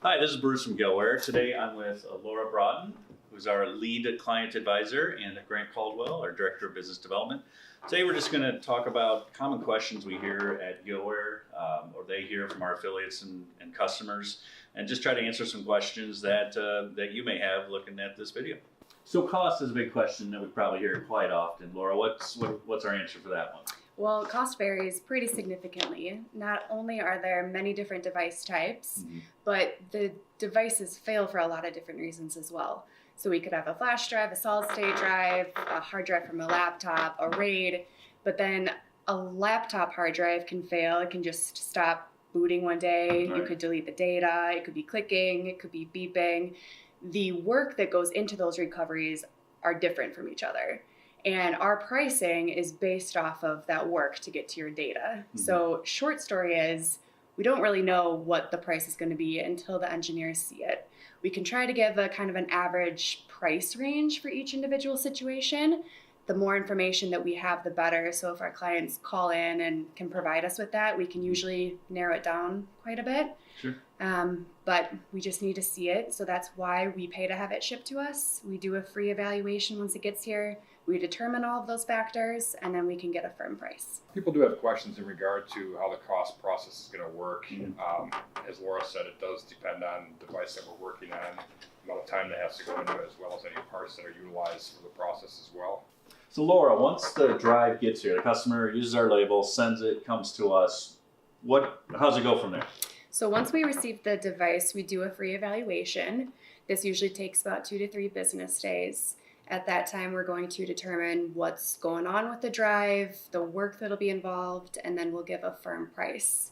Hi, this is Bruce from Gilware. Today I'm with Laura Broughton, who's our lead client advisor, and Grant Caldwell, our director of business development. Today we're just going to talk about common questions we hear at Gilware, or they hear from our affiliates and customers, and just try to answer some questions that you may have looking at this video. So cost is a big question that we probably hear quite often. Laura, what's our answer for that one? Well, cost varies pretty significantly. Not only are there many different device types, but the devices fail for a lot of different reasons as well. So we could have a flash drive, a solid state drive, a hard drive from a laptop, a RAID, but then a laptop hard drive can fail. It can just stop booting one day. Right. You could delete the data. It could be clicking. It could be beeping. The work that goes into those recoveries are different from each other. And our pricing is based off of that work to get to your data. So short story is, we don't really know what the price is going to be until the engineers see it. We can try to give a kind of an average price range for each individual situation. The more information that we have, the better. So if our clients call in and can provide us with that, we can usually narrow it down quite a bit. Sure. But we just need to see it. So that's why we pay to have it shipped to us. We do a free evaluation once it gets here. We determine all of those factors, and then we can get a firm price. People do have questions in regard to how the cost process is going to work. As Laura said, it does depend on the device that we're working on, the amount of time that has to go into it, as well as any parts that are utilized for the process as well. So Laura, once the drive gets here, the customer uses our label, sends it, comes to us, how's it go from there? So once we receive the device, we do a free evaluation. This usually takes about 2 to 3 business days. At that time, we're going to determine what's going on with the drive, the work that'll be involved, and then we'll give a firm price.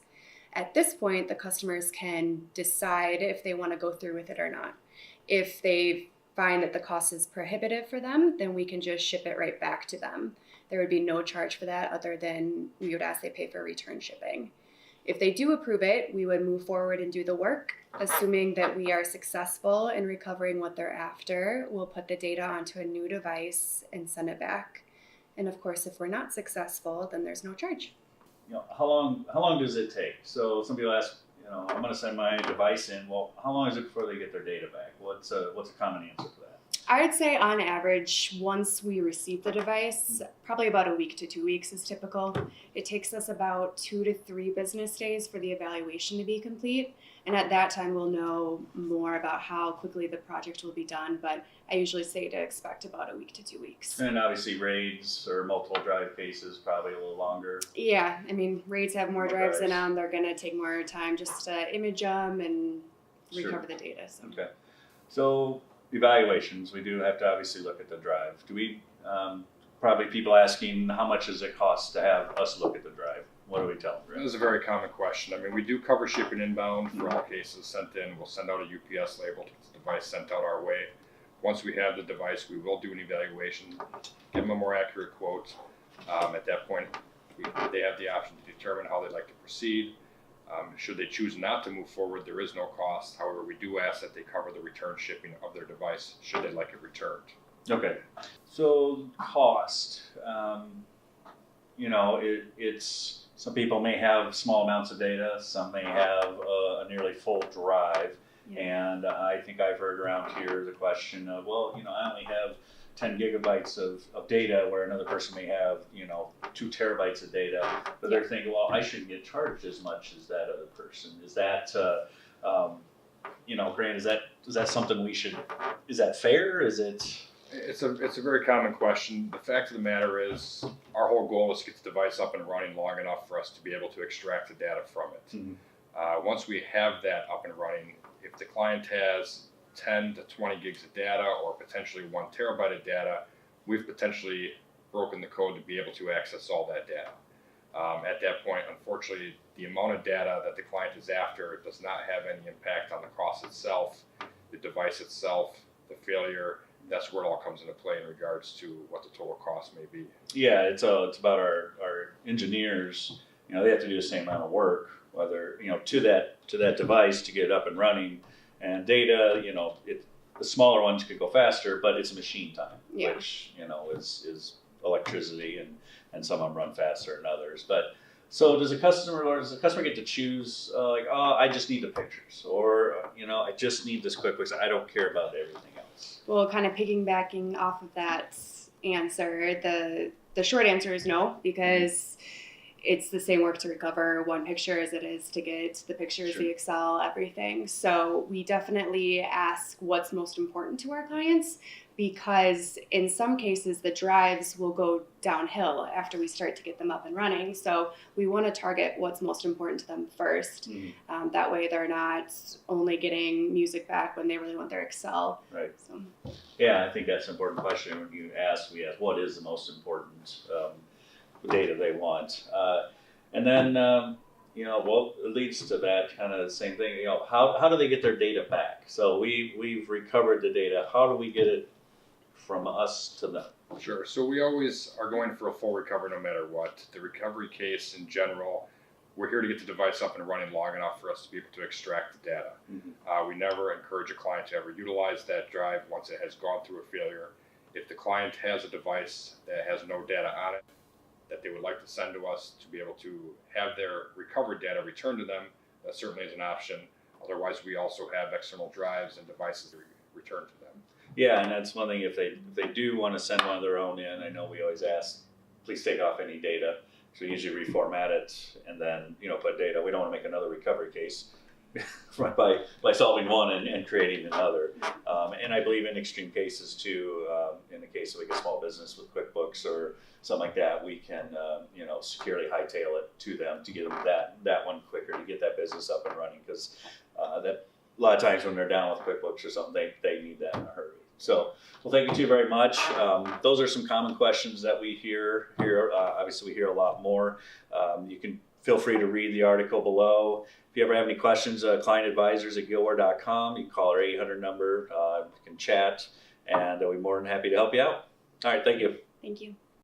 At this point, the customers can decide if they want to go through with it or not. If they find that the cost is prohibitive for them, then we can just ship it right back to them. There would be no charge for that other than we would ask they pay for return shipping. If they do approve it, we would move forward and do the work. Assuming that we are successful in recovering what they're after, we'll put the data onto a new device and send it back. And of course, if we're not successful, then there's no charge. How long does it take? So some people ask, I'm going to send my device in. Well, how long is it before they get their data back? What's a common answer for that? I would say on average, once we receive the device, probably about a week to 2 weeks is typical. It takes us about 2 to 3 business days for the evaluation to be complete. And at that time, we'll know more about how quickly the project will be done. But I usually say to expect about a week to 2 weeks. And obviously RAIDs or multiple drive cases, probably a little longer. Yeah, I mean, RAIDs have more drives in them. They're going to take more time just to image them and recover the data. So. Okay. So evaluations, we do have to obviously look at the drive. Do we, probably people asking how much does it cost to have us look at the drive? What do we tell them? That is a very common question. I mean, we do cover shipping inbound for all cases sent in. We'll send out a UPS label to get the device sent out our way. Once we have the device, we will do an evaluation, give them a more accurate quote. At that point, they have the option to determine how they'd like to proceed. Should they choose not to move forward, there is no cost. However, we do ask that they cover the return shipping of their device should they like it returned. Okay. So cost, it's some people may have small amounts of data, some may have a nearly full drive. Yeah. And I think I've heard around here the question of, well, I only have 10 gigabytes of data where another person may have, 2 terabytes of data. But they're thinking, well, I shouldn't get charged as much as that other person. Is that, Grant, is that something is that fair? Is it? It's a very common question. The fact of the matter is, our whole goal is to get the device up and running long enough for us to be able to extract the data from it. Once we have that up and running, if the client has 10 to 20 gigs of data or potentially 1 terabyte of data, we've potentially broken the code to be able to access all that data. At that point, unfortunately, the amount of data that the client is after does not have any impact on the cost itself, the device itself, the failure. That's where it all comes into play in regards to what the total cost may be. Yeah, it's about our engineers. They have to do the same amount of work, whether to that device to get it up and running. And data, the smaller ones could go faster, but it's machine time, which is electricity, and some of them run faster than others. But so does the customer get to choose I just need the pictures, or I just need this QuickBooks. I don't care about everything else. Well, kind of piggybacking off of that answer, the short answer is no, because it's the same work to recover one picture as it is to get the pictures, Sure. the Excel, everything. So we definitely ask what's most important to our clients, because in some cases the drives will go downhill after we start to get them up and running. So we want to target what's most important to them first. That way they're not only getting music back when they really want their Excel. Right. So. Yeah, I think that's an important question. When we ask what is the most important data they want, and then it leads to that kind of the same thing. How do they get their data back? So we've recovered the data. How do we get it from us to them? Sure. So we always are going for a full recovery no matter what. The recovery case in general, we're here to get the device up and running long enough for us to be able to extract the data. We never encourage a client to ever utilize that drive once it has gone through a failure. If the client has a device that has no data on it that they would like to send to us to be able to have their recovered data returned to them, that certainly is an option. Otherwise, we also have external drives and devices to return to them. Yeah, and that's one thing. If they do want to send one of their own in, I know we always ask, please take off any data. So we usually reformat it and then put data. We don't want to make another recovery case by solving one and creating another. And I believe in extreme cases too, in the case of like a small business with QuickBooks or something like that, we can securely hightail it to them to get them that one quicker, to get that business up and running, because that a lot of times when they're down with QuickBooks or something, they need that in a hurry. So, well, thank you two very much. Those are some common questions that we hear here. Obviously, we hear a lot more. You can feel free to read the article below. If you ever have any questions, clientadvisors@gilware.com. You can call our 800 number. You can chat, and we'll be more than happy to help you out. All right, thank you. Thank you.